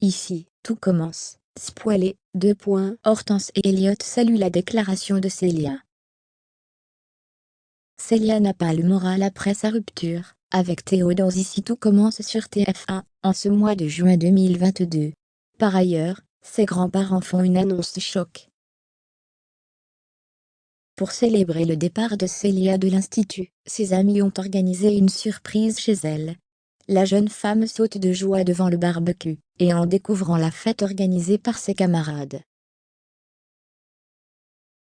Ici, tout commence. Spoilé, 2 points. Hortense et Elliot saluent la déclaration de Célia. Célia n'a pas le moral après sa rupture avec Théo dans Ici tout commence sur TF1, en ce mois de juin 2022. Par ailleurs, ses grands-parents font une annonce choc. Pour célébrer le départ de Célia de l'institut, ses amis ont organisé une surprise chez elle. La jeune femme saute de joie devant le barbecue, et en découvrant la fête organisée par ses camarades.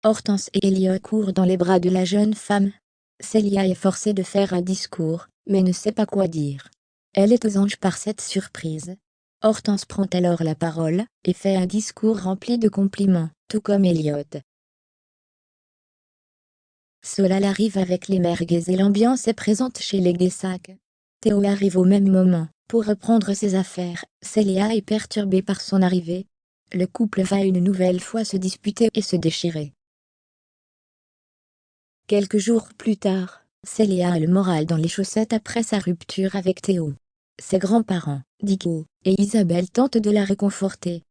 Hortense et Elliot courent dans les bras de la jeune femme. Célia est forcée de faire un discours, mais ne sait pas quoi dire. Elle est aux anges par cette surprise. Hortense prend alors la parole, et fait un discours rempli de compliments, tout comme Elliot. Solal arrive avec les merguez et l'ambiance est présente chez les Guessac. Théo arrive au même moment, pour reprendre ses affaires. Célia est perturbée par son arrivée. Le couple va une nouvelle fois se disputer et se déchirer. Quelques jours plus tard, Célia a le moral dans les chaussettes après sa rupture avec Théo. Ses grands-parents, Dico et Isabelle tentent de la réconforter.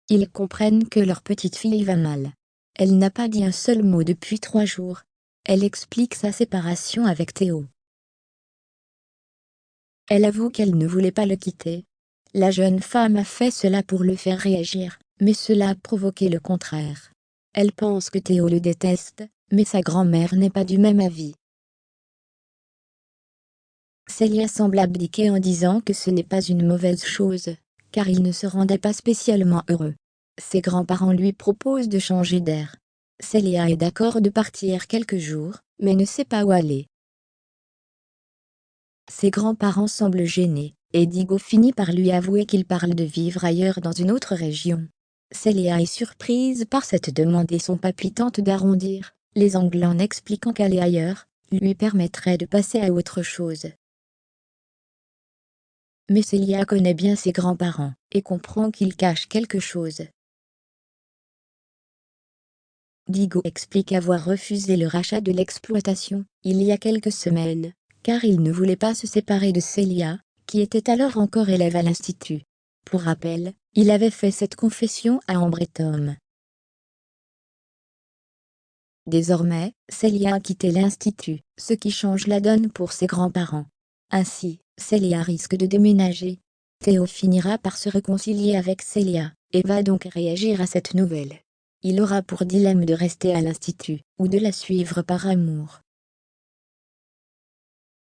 Ils comprennent que leur petite fille va mal. Elle n'a pas dit un seul mot depuis 3 jours. Elle explique sa séparation avec Théo. Elle avoue qu'elle ne voulait pas le quitter. La jeune femme a fait cela pour le faire réagir, mais cela a provoqué le contraire. Elle pense que Théo le déteste, mais sa grand-mère n'est pas du même avis. Célia semble abdiquer en disant que ce n'est pas une mauvaise chose, car il ne se rendait pas spécialement heureux. Ses grands-parents lui proposent de changer d'air. Célia est d'accord de partir quelques jours, mais ne sait pas où aller. Ses grands-parents semblent gênés, et Digo finit par lui avouer qu'il parle de vivre ailleurs dans une autre région. Célia est surprise par cette demande et son papy tente d'arrondir les angles en expliquant qu'aller ailleurs lui permettrait de passer à autre chose. Mais Célia connaît bien ses grands-parents, et comprend qu'ils cachent quelque chose. Digo explique avoir refusé le rachat de l'exploitation, il y a quelques semaines, car il ne voulait pas se séparer de Célia, qui était alors encore élève à l'institut. Pour rappel, il avait fait cette confession à Ambre et Tom. Désormais, Célia a quitté l'institut, ce qui change la donne pour ses grands-parents. Ainsi, Célia risque de déménager. Théo finira par se réconcilier avec Célia, et va donc réagir à cette nouvelle. Il aura pour dilemme de rester à l'institut, ou de la suivre par amour.